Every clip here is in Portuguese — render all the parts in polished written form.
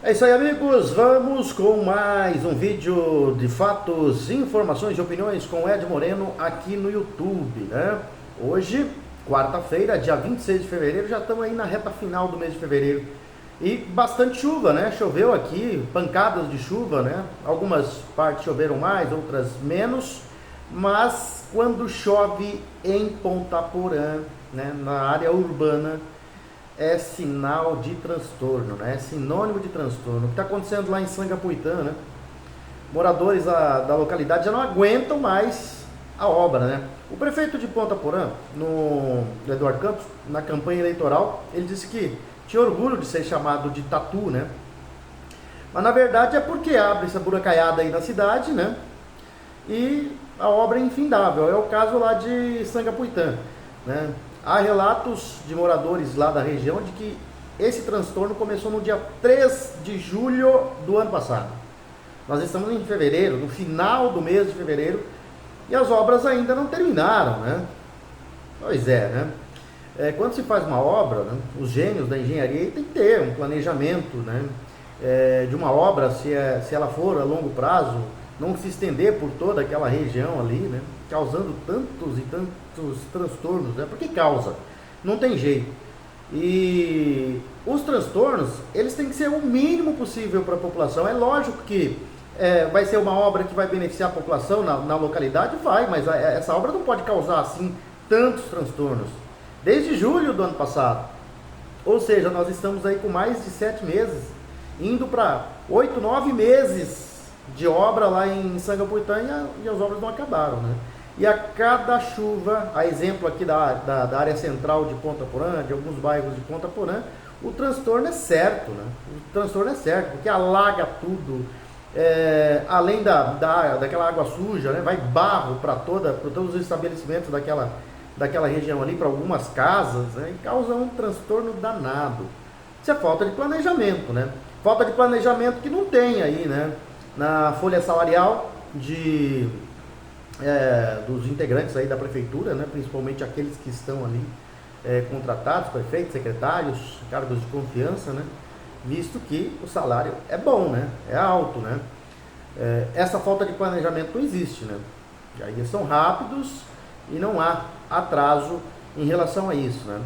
É isso aí, amigos. Vamos com mais um vídeo de fatos, informações e opiniões com Ed Moreno aqui no YouTube, né? Hoje, quarta-feira, dia 26 de fevereiro, já estamos aí na reta final do mês de fevereiro. E bastante chuva, né? Choveu aqui, pancadas de chuva, né? Algumas partes choveram mais, outras menos. Mas quando chove em Ponta Porã, né, na área urbana, é sinal de transtorno, né? É sinônimo de transtorno. O que está acontecendo lá em Sangapuitã, né? Moradores da localidade já não aguentam mais a obra, né? O prefeito de Ponta Porã, no Eduardo Campos, na campanha eleitoral, ele disse que tinha orgulho de ser chamado de Tatu, né? Mas na verdade é porque abre essa buracaiada aí na cidade, né? E a obra é infindável. É o caso lá de Sangapuitã, né? Há relatos de moradores lá da região de que esse transtorno começou no dia 3 de julho do ano passado. Nós estamos em fevereiro, no final do mês de fevereiro, e as obras ainda não terminaram, né? Pois é, né? Quando se faz uma obra, né, os gênios da engenharia tem que ter um planejamento, né? De uma obra, se ela for a longo prazo, não se estender por toda aquela região ali, né? Causando tantos e tantos transtornos, né? Porque causa, não tem jeito. E os transtornos, eles têm que ser o mínimo possível para a população. É lógico que vai ser uma obra que vai beneficiar a população na localidade, vai, mas essa obra não pode causar assim tantos transtornos. Desde julho do ano passado, ou seja, nós estamos aí com mais de 7 meses, indo para 8, 9 meses de obra lá em Sangapuitã e as obras não acabaram, né? E a cada chuva, a exemplo aqui da área central de Ponta Porã, de alguns bairros de Ponta Porã, o transtorno é certo, né? O transtorno é certo, porque alaga tudo, além daquela água suja, né? Vai barro para todos os estabelecimentos daquela região ali, para algumas casas, né? E causa um transtorno danado. Isso é falta de planejamento, né? Falta de planejamento que não tem aí, né? Na folha salarial dos integrantes aí da prefeitura, né, principalmente aqueles que estão ali contratados, prefeitos, secretários, cargos de confiança, né, visto que o salário é bom, né, é alto, né. Essa falta de planejamento não existe, né. Já eles são rápidos e não há atraso em relação a isso, né.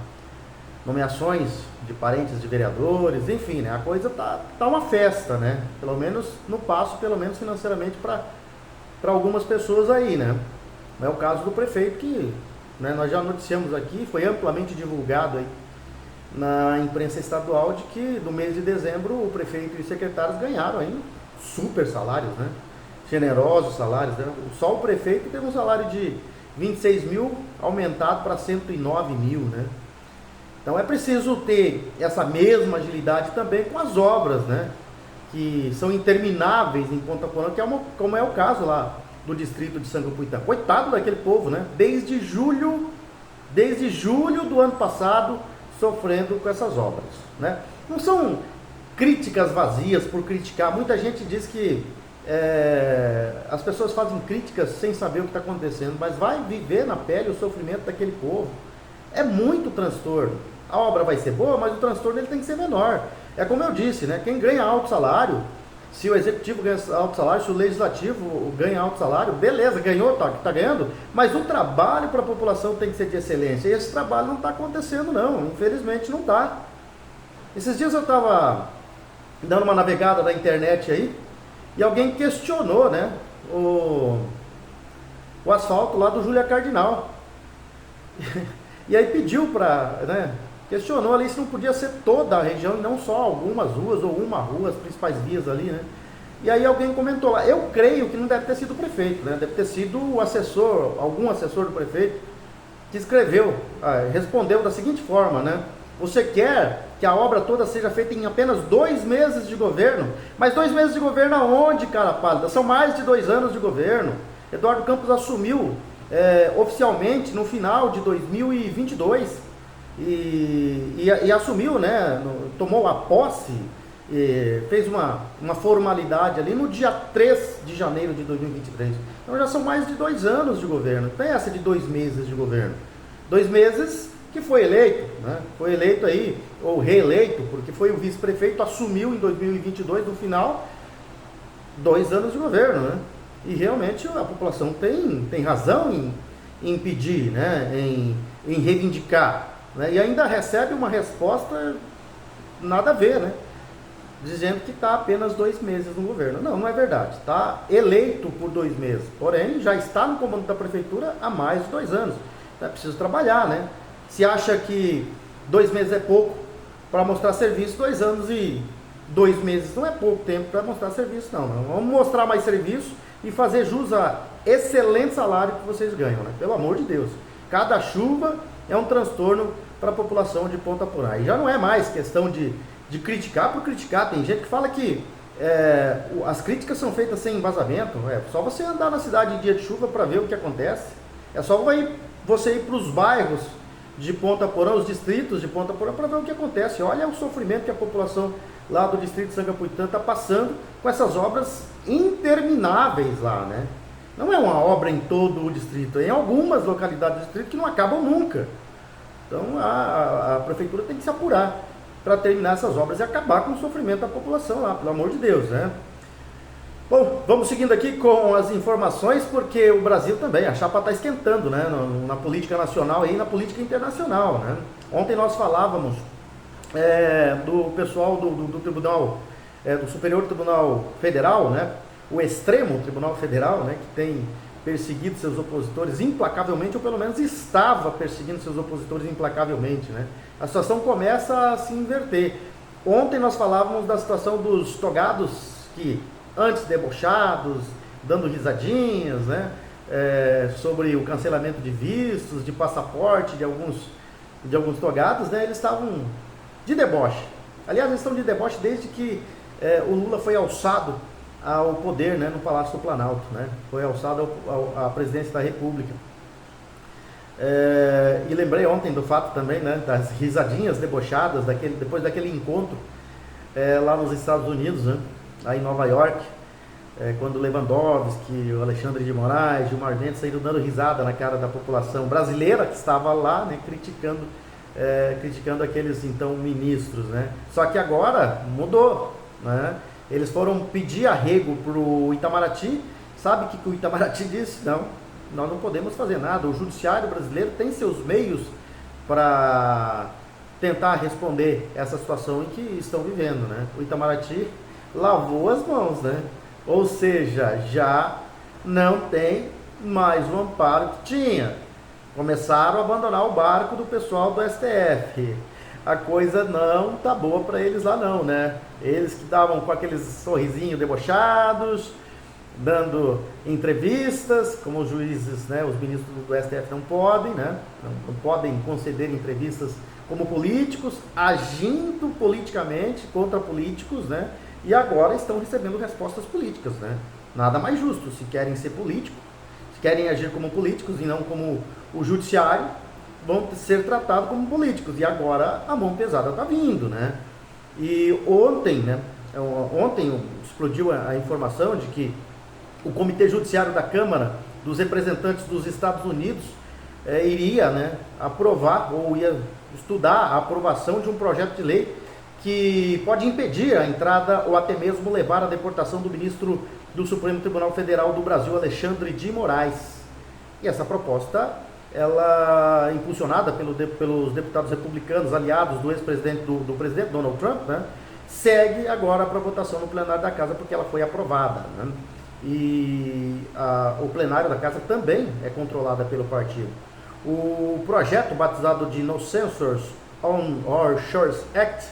Nomeações de parentes de vereadores, enfim, né, a coisa tá uma festa, né, pelo menos no passo, pelo menos financeiramente para algumas pessoas aí, né. É o caso do prefeito que, né, nós já noticiamos aqui, foi amplamente divulgado aí na imprensa estadual de que no mês de dezembro o prefeito e os secretários ganharam aí super salários, né, generosos salários, né. Só o prefeito teve um salário de 26 mil aumentado para 109 mil, né. Então é preciso ter essa mesma agilidade também com as obras, né, que são intermináveis em Ponta Porã, como é o caso lá do distrito de Sangapuitã. Coitado daquele povo, né? Desde julho do ano passado, sofrendo com essas obras, né? Não são críticas vazias por criticar. Muita gente diz que as pessoas fazem críticas sem saber o que está acontecendo, mas vai viver na pele o sofrimento daquele povo. É muito transtorno. A obra vai ser boa, mas o transtorno ele tem que ser menor. É como eu disse, né? Quem ganha alto salário, se o executivo ganha alto salário, se o legislativo ganha alto salário, beleza, ganhou, tá ganhando, mas o trabalho para a população tem que ser de excelência. E esse trabalho não está acontecendo, não. Infelizmente não está. Esses dias eu estava dando uma navegada na internet aí e alguém questionou, né? O asfalto lá do Júlia Cardinal. E aí pediu para, né, questionou ali se não podia ser toda a região e não só algumas ruas ou uma rua, as principais vias ali, né? E aí alguém comentou lá, eu creio que não deve ter sido o prefeito, né? Deve ter sido o assessor, algum assessor do prefeito, que escreveu, respondeu da seguinte forma, né? Você quer que a obra toda seja feita em apenas 2 meses de governo? Mas 2 meses de governo aonde, cara pálida? São mais de 2 anos de governo. Eduardo Campos assumiu oficialmente no final de 2022 e assumiu, né, tomou a posse, fez uma formalidade ali no dia 3 de janeiro de 2023. Então já são mais de 2 anos de governo. Tem essa de 2 meses de governo. 2 meses que foi eleito, né? Foi eleito aí ou reeleito, porque foi o vice-prefeito, assumiu em 2022, no final, 2 anos de governo, né? E realmente a população tem razão em pedir, né? Em reivindicar, né? E ainda recebe uma resposta nada a ver, né? Dizendo que está apenas 2 meses no governo. Não, não é verdade. Está eleito por 2 meses, porém já está no comando da prefeitura há mais de 2 anos. É preciso trabalhar, né? Se acha que 2 meses é pouco para mostrar serviço, 2 anos e 2 meses não é pouco tempo para mostrar serviço, não. Vamos mostrar mais serviço e fazer jus a excelente salário que vocês ganham, né? Pelo amor de Deus. Cada chuva é um transtorno para a população de Ponta Porã. E já não é mais questão de criticar por criticar. Tem gente que fala que as críticas são feitas sem embasamento. É só você andar na cidade em dia de chuva para ver o que acontece. É só você ir para os bairros de Ponta Porã, os distritos de Ponta Porã, para ver o que acontece. Olha o sofrimento que a população lá do distrito de Sangapuitã está passando com essas obras intermináveis lá, né? Não é uma obra em todo o distrito, é em algumas localidades do distrito que não acabam nunca. Então a prefeitura tem que se apurar para terminar essas obras e acabar com o sofrimento da população lá, pelo amor de Deus, né? Bom, vamos seguindo aqui com as informações, porque o Brasil também, a chapa está esquentando, né? Na política nacional e na política internacional, né? Ontem nós falávamos do pessoal do Tribunal, do Superior Tribunal Federal, né? O extremo Tribunal Federal, né? Que tem perseguido seus opositores implacavelmente, ou pelo menos estava perseguindo seus opositores implacavelmente, né? A situação começa a se inverter. Ontem nós falávamos da situação dos togados que, antes debochados, dando risadinhas, né? Sobre o cancelamento de vistos, de passaporte de alguns togados, né? Eles estavam de deboche. Aliás, eles estão de deboche desde que o Lula foi alçado ao poder, né, no Palácio do Planalto, né? Foi alçado à presidência da República. E lembrei ontem do fato também, né, das risadinhas debochadas depois daquele encontro lá nos Estados Unidos, né, aí em Nova York, quando Lewandowski, o Alexandre de Moraes, Gilmar Mendes saíram dando risada na cara da população brasileira que estava lá, né, criticando aqueles então ministros, né? Só que agora mudou, né? Eles foram pedir arrego para o Itamaraty. Sabe o que o Itamaraty disse? Não, nós não podemos fazer nada. O judiciário brasileiro tem seus meios para tentar responder essa situação em que estão vivendo, né? O Itamaraty lavou as mãos, né? Ou seja, já não tem mais o amparo que tinha. Começaram a abandonar o barco do pessoal do STF. A coisa não tá boa para eles lá não, né? Eles que estavam com aqueles sorrisinhos debochados, dando entrevistas, como os juízes, né, os ministros do STF não podem, né? Não podem conceder entrevistas como políticos, agindo politicamente contra políticos, né? E agora estão recebendo respostas políticas, né? Nada mais justo. Se querem ser políticos, se querem agir como políticos e não como o judiciário, vão ser tratados como políticos. E agora a mão pesada está vindo, né? E ontem explodiu a informação de que o Comitê Judiciário da Câmara dos Representantes dos Estados Unidos iria, né, aprovar ou ia estudar a aprovação de um projeto de lei que pode impedir a entrada ou até mesmo levar à deportação do ministro do Supremo Tribunal Federal do Brasil, Alexandre de Moraes. E essa proposta, ela impulsionada pelos deputados republicanos, aliados do ex-presidente, do presidente Donald Trump, né, segue agora para votação no plenário da Casa, porque ela foi aprovada, né? E o plenário da Casa também é controlada pelo partido. O projeto, batizado de No Censors on Our Shores Act,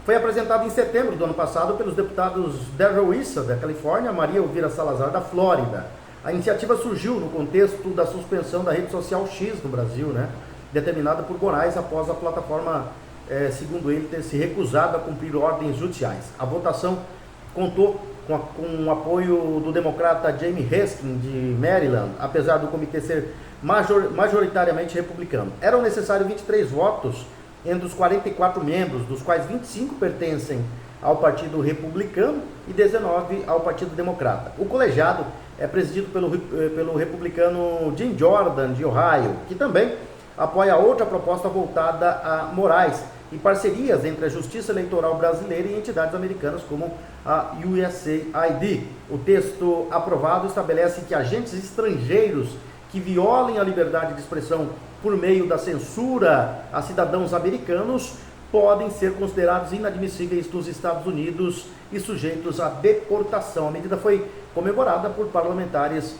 foi apresentado em setembro do ano passado pelos deputados Darrell Issa, da Califórnia, Maria Elvira Salazar, da Flórida. A iniciativa surgiu no contexto da suspensão da rede social X no Brasil, né, determinada por Moraes após a plataforma, segundo ele, ter se recusado a cumprir ordens judiciais. A votação contou com o apoio do democrata Jamie Raskin, de Maryland, apesar do comitê ser majoritariamente republicano. Eram necessários 23 votos entre os 44 membros, dos quais 25 pertencem ao Partido Republicano e 19 ao Partido Democrata. O colegiado é presidido pelo republicano Jim Jordan, de Ohio, que também apoia outra proposta voltada a Moraes, e parcerias entre a Justiça Eleitoral brasileira e entidades americanas como a USAID. O texto aprovado estabelece que agentes estrangeiros que violem a liberdade de expressão por meio da censura a cidadãos americanos podem ser considerados inadmissíveis nos Estados Unidos e sujeitos à deportação. A medida foi comemorada por parlamentares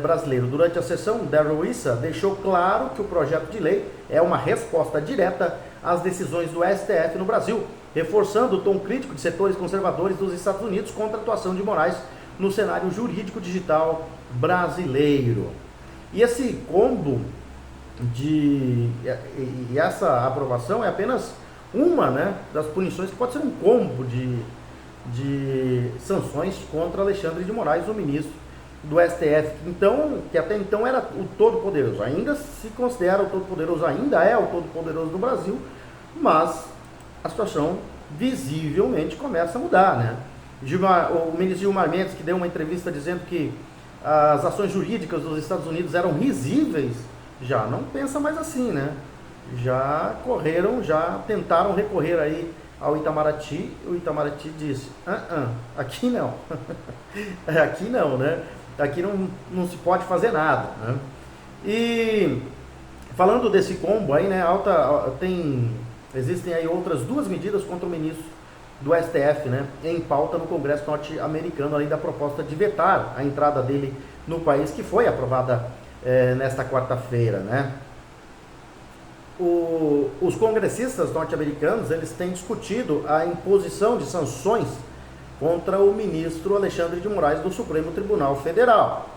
brasileiros. Durante a sessão, Darrell Issa deixou claro que o projeto de lei é uma resposta direta às decisões do STF no Brasil, reforçando o tom crítico de setores conservadores dos Estados Unidos contra a atuação de Moraes no cenário jurídico digital brasileiro. E esse combo e essa aprovação é apenas uma, né, das punições que pode ser um combo de sanções contra Alexandre de Moraes, o ministro do STF, então, que até então era o todo-poderoso, ainda se considera o todo-poderoso, ainda é o todo-poderoso do Brasil, mas a situação visivelmente começa a mudar, né? O ministro Gilmar Mendes, que deu uma entrevista dizendo que as ações jurídicas dos Estados Unidos eram risíveis, já não pensa mais assim, né? Já tentaram recorrer aí ao Itamaraty, o Itamaraty disse, aqui não, aqui não, né? Aqui não se pode fazer nada, né? E falando desse combo aí, né, existem aí outras duas medidas contra o ministro do STF, né, em pauta no Congresso norte-americano, além da proposta de vetar a entrada dele no país, que foi aprovada nesta quarta-feira, né? Os congressistas norte-americanos, eles têm discutido a imposição de sanções contra o ministro Alexandre de Moraes do Supremo Tribunal Federal.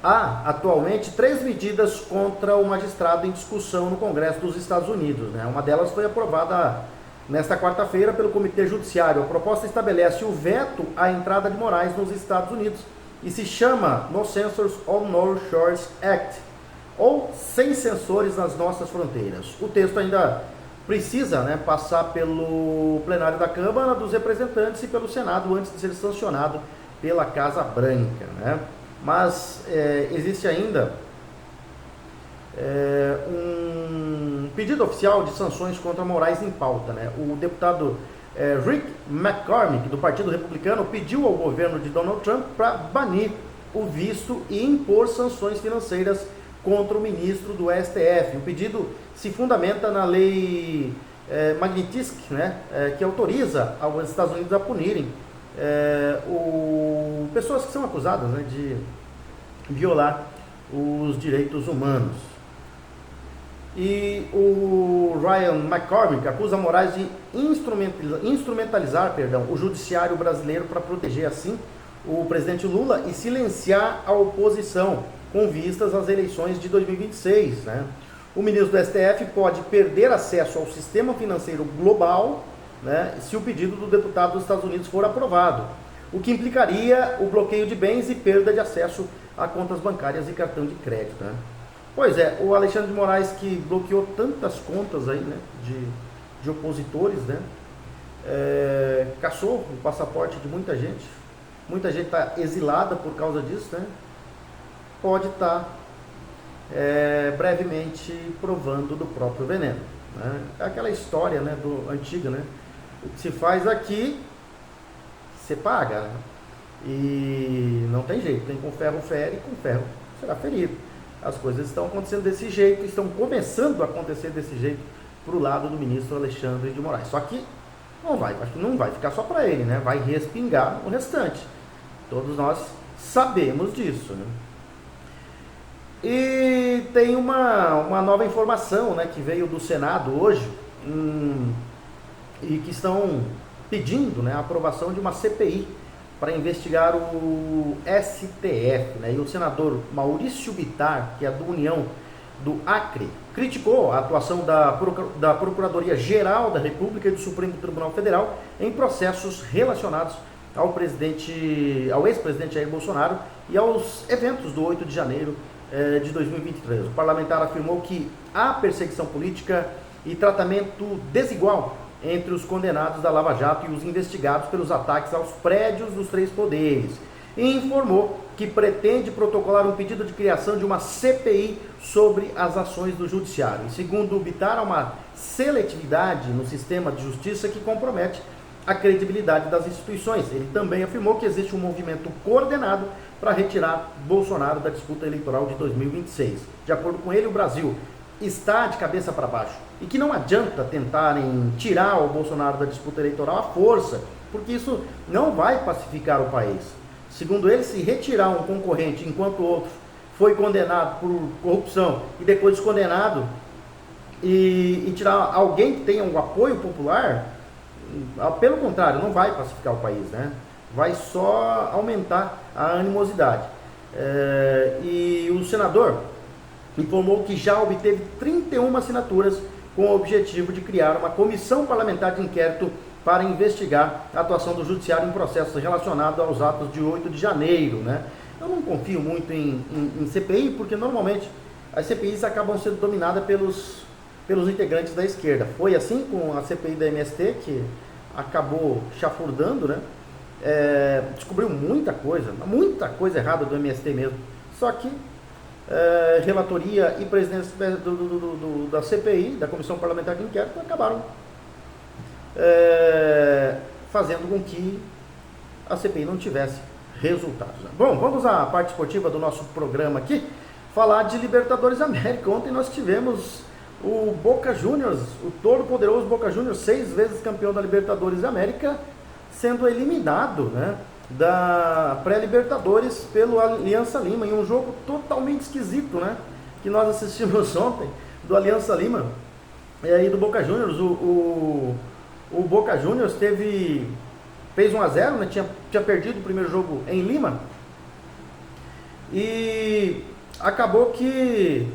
Há atualmente 3 medidas contra o magistrado em discussão no Congresso dos Estados Unidos, né? Uma delas foi aprovada nesta quarta-feira pelo Comitê Judiciário. A proposta estabelece o veto à entrada de Moraes nos Estados Unidos e se chama No Censors on Our Shores Act, ou Sem Censores nas Nossas Fronteiras. O texto ainda precisa, né, passar pelo plenário da Câmara dos Representantes e pelo Senado antes de ser sancionado pela Casa Branca, né? Mas existe ainda um pedido oficial de sanções contra Moraes em pauta, né? O deputado Rick McCormick, do Partido Republicano, pediu ao governo de Donald Trump para banir o visto e impor sanções financeiras contra o ministro do STF. O pedido se fundamenta na lei Magnitsky, né, que autoriza aos Estados Unidos a punirem pessoas que são acusadas, né, de violar os direitos humanos. E o Ryan McCormick acusa Moraes de instrumentalizar o judiciário brasileiro para proteger assim o presidente Lula e silenciar a oposição com vistas às eleições de 2026, né? O ministro do STF pode perder acesso ao sistema financeiro global, né, se o pedido do deputado dos Estados Unidos for aprovado, o que implicaria o bloqueio de bens e perda de acesso a contas bancárias e cartão de crédito, né? Pois é, o Alexandre de Moraes, que bloqueou tantas contas aí, né, de opositores, né, caçou o passaporte de muita gente está exilada por causa disso, né? Pode estar brevemente provando do próprio veneno, né? É aquela história, né, antiga, né? O que se faz aqui, você paga, né? E não tem jeito, tem com ferro fere, com ferro será ferido. As coisas estão acontecendo desse jeito, estão começando a acontecer desse jeito para o lado do ministro Alexandre de Moraes. Só que acho que não vai ficar só para ele, né? Vai respingar o restante. Todos nós sabemos disso, né? E tem uma nova informação, né, que veio do Senado hoje, e que estão pedindo, né, a aprovação de uma CPI para investigar o STF, né? E o senador Maurício Bittar, que é do União do Acre, criticou a atuação da Procuradoria-Geral da República e do Supremo Tribunal Federal em processos relacionados ao ex-presidente Jair Bolsonaro e aos eventos do 8 de janeiro de 2023. O parlamentar afirmou que há perseguição política e tratamento desigual entre os condenados da Lava Jato e os investigados pelos ataques aos prédios dos 3 poderes. e informou que pretende protocolar um pedido de criação de uma CPI sobre as ações do Judiciário. E segundo o Bittar, há uma seletividade no sistema de justiça que compromete a credibilidade das instituições. Ele também afirmou que existe um movimento coordenado para retirar Bolsonaro da disputa eleitoral de 2026. De acordo com ele, o Brasil está de cabeça para baixo e que não adianta tentarem tirar o Bolsonaro da disputa eleitoral à força, porque isso não vai pacificar o país. Segundo ele, se retirar um concorrente enquanto o outro foi condenado por corrupção e depois descondenado e tirar alguém que tenha um apoio popular, pelo contrário, não vai pacificar o país, né? Vai só aumentar a animosidade. E o senador informou que já obteve 31 assinaturas com o objetivo de criar uma comissão parlamentar de inquérito para investigar a atuação do judiciário em processos relacionados aos atos de 8 de janeiro, né? Eu não confio muito em CPI, porque normalmente as CPIs acabam sendo dominadas pelos integrantes da esquerda. Foi assim com a CPI da MST, que acabou chafurdando, né? Descobriu muita coisa errada do MST mesmo. Só que relatoria e presidente da CPI, da Comissão Parlamentar de Inquérito, acabaram fazendo com que a CPI não tivesse resultados. Bom, vamos à parte esportiva do nosso programa aqui, falar de Libertadores América. Ontem nós tivemos o Boca Juniors, o todo-poderoso Boca Juniors, 6 vezes campeão da Libertadores América, sendo eliminado, né, da pré-Libertadores pelo Aliança Lima, em um jogo totalmente esquisito, né, que nós assistimos ontem, do Aliança Lima e do Boca Juniors. O Boca Juniors fez 1-0, né, tinha perdido o primeiro jogo em Lima, e acabou que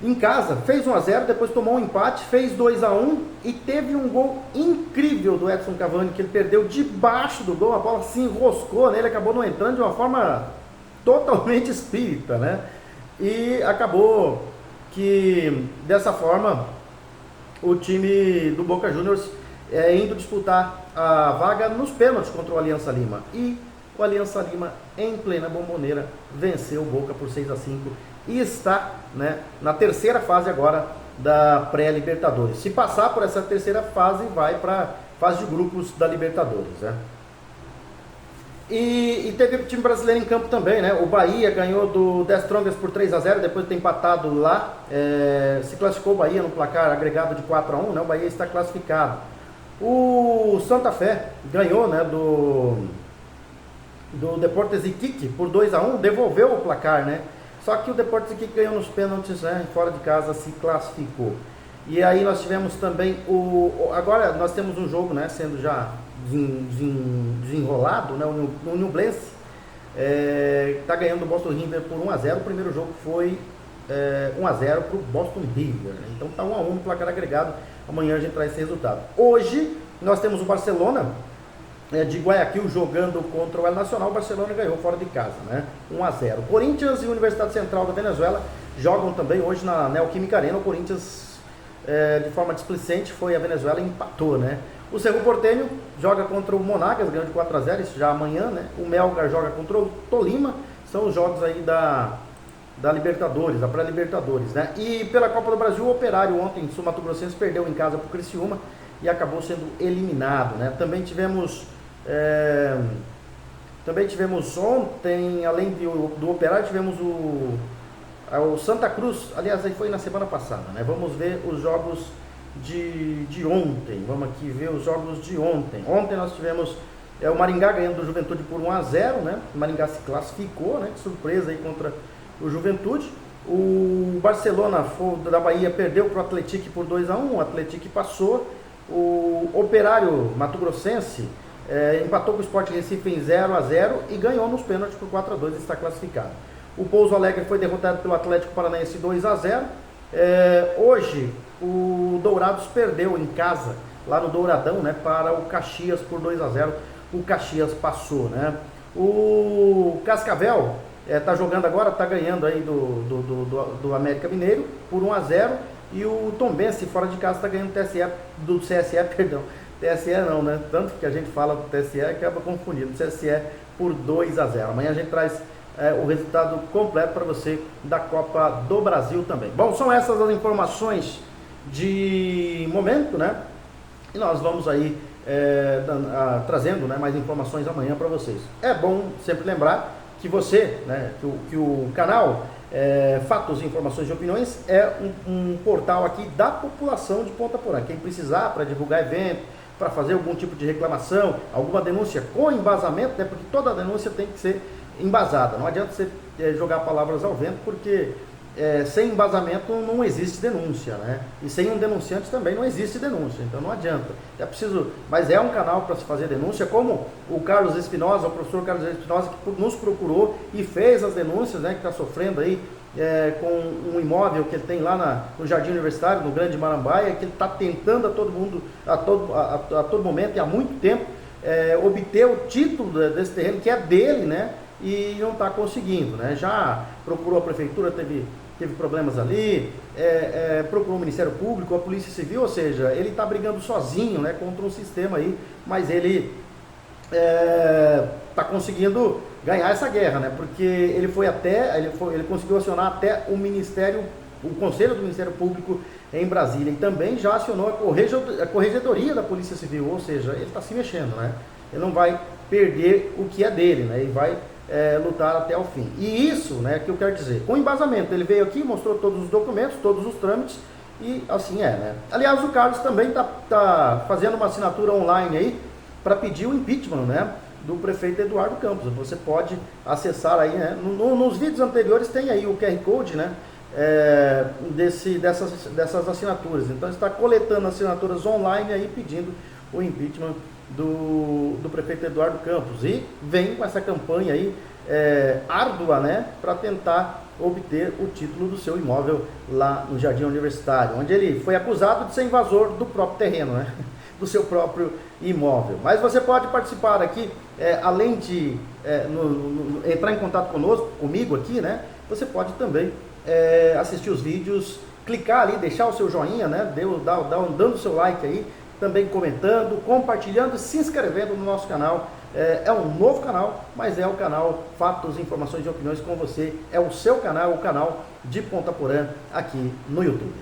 em casa fez 1-0, depois tomou um empate, fez 2-1 e teve um gol incrível do Edson Cavani, que ele perdeu debaixo do gol, a bola se enroscou nele, acabou não entrando de uma forma totalmente espírita, né? E acabou que dessa forma o time do Boca Juniors indo disputar a vaga nos pênaltis contra o Aliança Lima, e o Aliança Lima, em plena Bombonera, venceu o Boca por 6-5 e está, né, na terceira fase agora da pré-Libertadores. Se passar por essa terceira fase, vai para a fase de grupos da Libertadores, né? E teve o time brasileiro em campo também, né? O Bahia ganhou do The Strongest por 3-0, depois de ter empatado lá, se classificou o Bahia no placar agregado de 4-1, né? O Bahia está classificado. O Santa Fé ganhou, né, do Deportes Iquique por 2-1, devolveu o placar, né? Só que o Deportes Iquique ganhou nos pênaltis, né? Fora de casa, se classificou. E aí nós tivemos também agora nós temos um jogo, né, sendo já desenrolado, né? O Nublense está ganhando o Boston River por 1-0. O primeiro jogo foi 1-0 para o Boston River, né? Então está 1-1 no placar agregado. Amanhã a gente traz esse resultado. Hoje nós temos o Barcelona de Guayaquil jogando contra o El Nacional. O Barcelona ganhou fora de casa, né? 1-0. Corinthians e Universidade Central da Venezuela jogam também hoje na Neoquímica Arena. O Corinthians, de forma displicente, foi a Venezuela e empatou, né? O Cerro Porteño joga contra o Monagas, ganhou de 4-0, isso já amanhã, né? O Melgar joga contra o Tolima. São os jogos aí da Libertadores, da pré-Libertadores, né? E pela Copa do Brasil, o Operário ontem, em Sul Mato Grossense, perdeu em casa para o Criciúma e acabou sendo eliminado, né? Também tivemos ontem, além do Operário, tivemos o Santa Cruz. Aliás, aí foi na semana passada, né? Vamos ver os jogos de ontem. Vamos aqui ver os jogos de ontem. Ontem nós tivemos o Maringá ganhando do Juventude por 1-0, né? O Maringá se classificou, né? Que surpresa aí contra o Juventude. O Barcelona da Bahia perdeu para o Atlético por 2-1. O Atlético passou. O Operário Mato Grossense empatou com o Sport Recife em 0-0 e ganhou nos pênaltis por 4-2 e está classificado. O Pouso Alegre foi derrotado pelo Atlético Paranaense 2-0. Hoje o Dourados perdeu em casa, lá no Douradão, né, para o Caxias por 2-0. O Caxias passou, né? O Cascavel está jogando agora, está ganhando aí do América Mineiro por 1-0. E o Tombense fora de casa está ganhando do CSE, perdão, TSE não, né? Tanto que a gente fala do TSE acaba confundindo. TSE por 2-0. Amanhã a gente traz o resultado completo para você da Copa do Brasil também. Bom, são essas as informações de momento, né? E nós vamos aí trazendo, né, mais informações amanhã para vocês. É bom sempre lembrar que você, né, que o canal Fatos, Informações e Opiniões é um portal aqui da população de Ponta Porã. Quem precisar para divulgar evento, para fazer algum tipo de reclamação, alguma denúncia com embasamento, né, porque toda denúncia tem que ser embasada. Não adianta você jogar palavras ao vento, porque sem embasamento não existe denúncia, né? E sem um denunciante também não existe denúncia, então não adianta. É preciso, mas é um canal para se fazer denúncia, como o Carlos Espinosa, o professor Carlos Espinosa, que nos procurou e fez as denúncias, né? Que está sofrendo aí com um imóvel que ele tem lá no Jardim Universitário, no Grande Marambaia, que ele está tentando a todo mundo, a todo momento e há muito tempo, obter o título desse terreno que é dele, né? E não está conseguindo, né? Já procurou a prefeitura, teve problemas ali, procurou o Ministério Público, a Polícia Civil, ou seja, ele está brigando sozinho, né, contra um sistema aí, mas ele está conseguindo ganhar essa guerra, né? Porque ele conseguiu acionar até o Conselho do Ministério Público em Brasília, e também já acionou a Corregedoria da Polícia Civil, ou seja, ele está se mexendo, né? Ele não vai perder o que é dele, né? Ele vai lutar até o fim. E isso, né, que eu quero dizer, com embasamento, ele veio aqui, mostrou todos os documentos, todos os trâmites, e assim né? Aliás, o Carlos também está fazendo uma assinatura online aí para pedir o impeachment, né, do prefeito Eduardo Campos. Você pode acessar aí, né, nos vídeos anteriores tem aí o QR Code, né, dessas assinaturas. Então está coletando assinaturas online aí pedindo o impeachment do prefeito Eduardo Campos, e vem com essa campanha aí árdua, né, para tentar obter o título do seu imóvel lá no Jardim Universitário, onde ele foi acusado de ser invasor do próprio terreno, né, do seu próprio imóvel. Mas você pode participar aqui, além de entrar em contato comigo aqui, né, você pode também assistir os vídeos, clicar ali, deixar o seu joinha, né, dando o seu like aí, também comentando, compartilhando, se inscrevendo no nosso canal. É um novo canal, mas é o canal Fatos, Informações e Opiniões com você. É o seu canal, o canal de Ponta Porã aqui no YouTube.